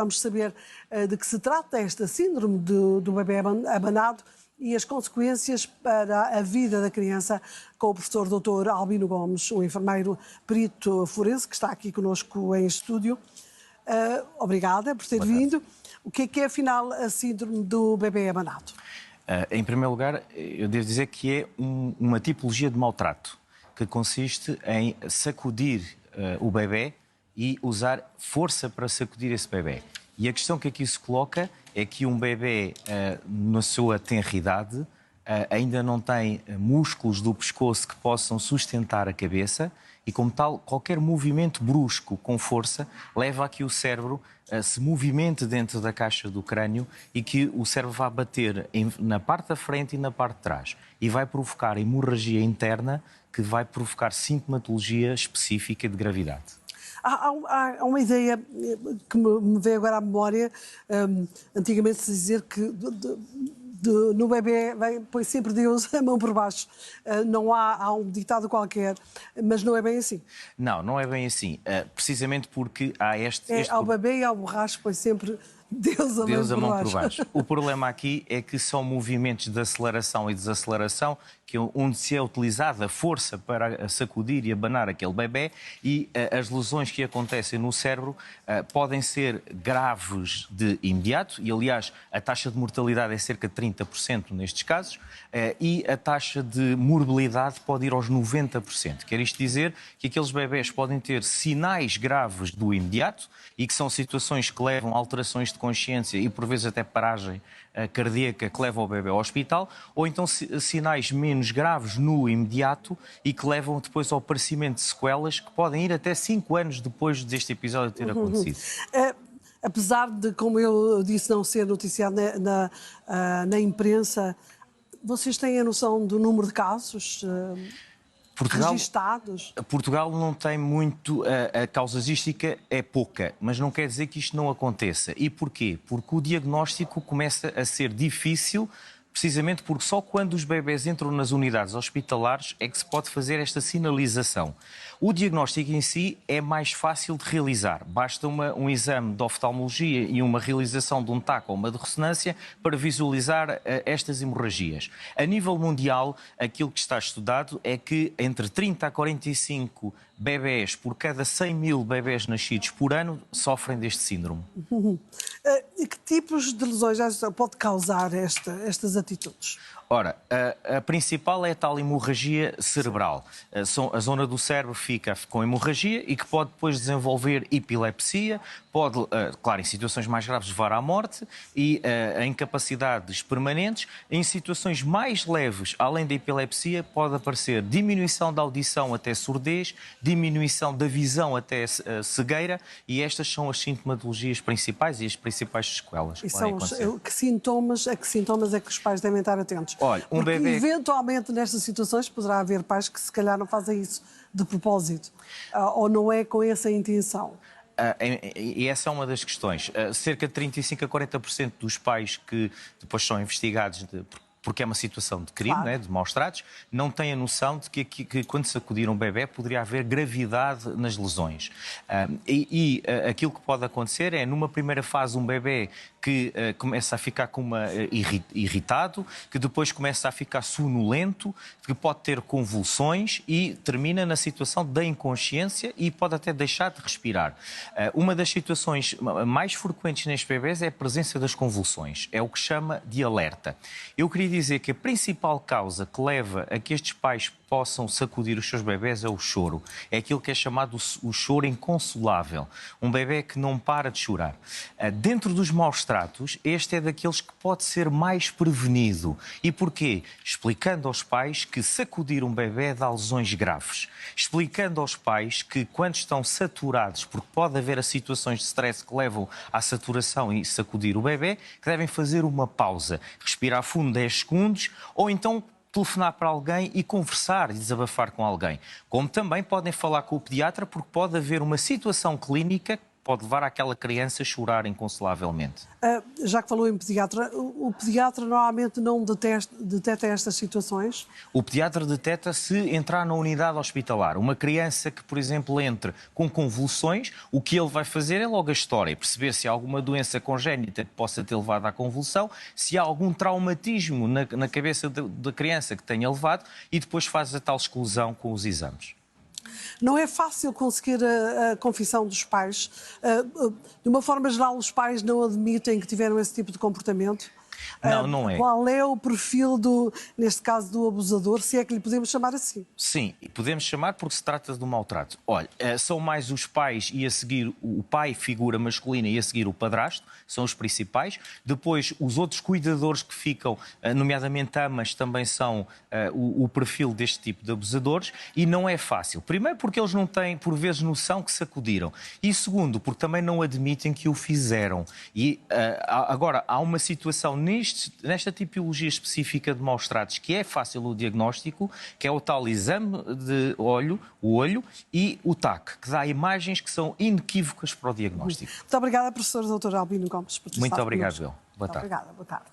Vamos saber de que se trata esta síndrome do bebê abanado e as consequências para a vida da criança com o professor Dr. Albino Gomes, um enfermeiro perito forense que está aqui conosco em estúdio. Obrigada por ter vindo. O que é, afinal, a síndrome do bebê abanado? Em primeiro lugar, eu devo dizer que é uma tipologia de maltrato que consiste em sacudir o bebê e usar força para sacudir esse bebê. E a questão que aqui se coloca é que um bebê, na sua tenridade, ainda não tem músculos do pescoço que possam sustentar a cabeça e, como tal, qualquer movimento brusco com força leva a que o cérebro se movimente dentro da caixa do crânio e que o cérebro vá bater na parte da frente e na parte de trás e vai provocar hemorragia interna que vai provocar sintomatologia específica de gravidade. Há uma ideia que me veio agora à memória, antigamente se dizia que no bebê põe sempre Deus a mão por baixo. Não há um ditado qualquer, mas não é bem assim. Não é bem assim, precisamente porque há ao bebê e ao borracho põe sempre Deus a mão por baixo. O problema aqui é que são movimentos de aceleração e desaceleração onde se é utilizada a força para sacudir e abanar aquele bebê e as lesões que acontecem no cérebro podem ser graves de imediato e, aliás, a taxa de mortalidade é cerca de 30% nestes casos e a taxa de morbilidade pode ir aos 90%. Quer isto dizer que aqueles bebés podem ter sinais graves do imediato e que são situações que levam a alterações de consciência e, por vezes, até paragem cardíaca que leva o bebê ao hospital, ou então sinais menos graves no imediato e que levam depois ao aparecimento de sequelas que podem ir até 5 anos depois deste episódio ter acontecido. Apesar de, como eu disse, não ser noticiado na imprensa, vocês têm a noção do número de casos registados? Portugal não tem muito, a causística é pouca, mas não quer dizer que isto não aconteça. E porquê? Porque o diagnóstico começa a ser difícil, precisamente porque só quando os bebés entram nas unidades hospitalares é que se pode fazer esta sinalização. O diagnóstico em si é mais fácil de realizar. Basta um exame de oftalmologia e uma realização de um TAC ou uma de ressonância para visualizar estas hemorragias. A nível mundial, aquilo que está estudado é que entre 30 a 45 bebés por cada 100 mil bebés nascidos por ano sofrem deste síndrome. E que tipos de lesões pode causar estas atitudes? Ora, a principal é a tal hemorragia cerebral. A zona do cérebro fica com hemorragia e que pode depois desenvolver epilepsia, pode, claro, em situações mais graves levar à morte e a incapacidades permanentes. Em situações mais leves, além da epilepsia, pode aparecer diminuição da audição até surdez, diminuição da visão até cegueira e estas são as sintomatologias principais e as principais sequelas. E são a que sintomas é que os pais devem estar atentos? Olha, porque eventualmente nestas situações poderá haver pais que se calhar não fazem isso de propósito ou não é com essa intenção. E essa é uma das questões. Cerca de 35 a 40% dos pais que depois são investigados porque é uma situação de crime, claro, de maus-tratos, não têm a noção de que quando sacudir um bebê poderia haver gravidade nas lesões. Aquilo que pode acontecer é, numa primeira fase, um bebê que começa a ficar irritado, que depois começa a ficar sonolento, que pode ter convulsões e termina na situação da inconsciência e pode até deixar de respirar. Uma das situações mais frequentes nestes bebés é a presença das convulsões. É o que chama de alerta. Eu queria dizer que a principal causa que leva a que estes pais possam sacudir os seus bebés é o choro. É aquilo que é chamado o choro inconsolável. Um bebê que não para de chorar. Dentro dos maus-tratos, este é daqueles que pode ser mais prevenido. E porquê? Explicando aos pais que sacudir um bebê dá lesões graves. Explicando aos pais que quando estão saturados, porque pode haver situações de stress que levam à saturação e sacudir o bebê, que devem fazer uma pausa, respirar fundo 10 segundos ou então telefonar para alguém e conversar e desabafar com alguém. Como também podem falar com o pediatra, porque pode haver uma situação clínica pode levar àquela criança a chorar inconsolavelmente. Já que falou em pediatra, o pediatra normalmente não detecta estas situações? O pediatra detecta se entrar na unidade hospitalar. Uma criança que, por exemplo, entre com convulsões, o que ele vai fazer é logo a história, perceber se há alguma doença congénita que possa ter levado à convulsão, se há algum traumatismo na cabeça da criança que tenha levado, e depois faz a tal exclusão com os exames. Não é fácil conseguir a confissão dos pais. De uma forma geral, os pais não admitem que tiveram esse tipo de comportamento. Não é. Qual é o perfil, neste caso, do abusador, se é que lhe podemos chamar assim? Sim, podemos chamar porque se trata de um maltrato. Olha, são mais os pais e a seguir o pai, figura masculina, e a seguir o padrasto, são os principais. Depois, os outros cuidadores que ficam, nomeadamente amas, também são o perfil deste tipo de abusadores, e não é fácil. Primeiro porque eles não têm, por vezes, noção que se acudiram. E segundo, porque também não admitem que o fizeram. E agora, há uma situação nesta tipologia específica de maus-tratos que é fácil o diagnóstico, que é o tal exame de olho, o olho, e o TAC, que dá imagens que são inequívocas para o diagnóstico. Muito obrigada, professor Dr. Albino Gomes, por ter Muito estado obrigado, connosco. Bel. Boa tarde. Obrigada, boa tarde.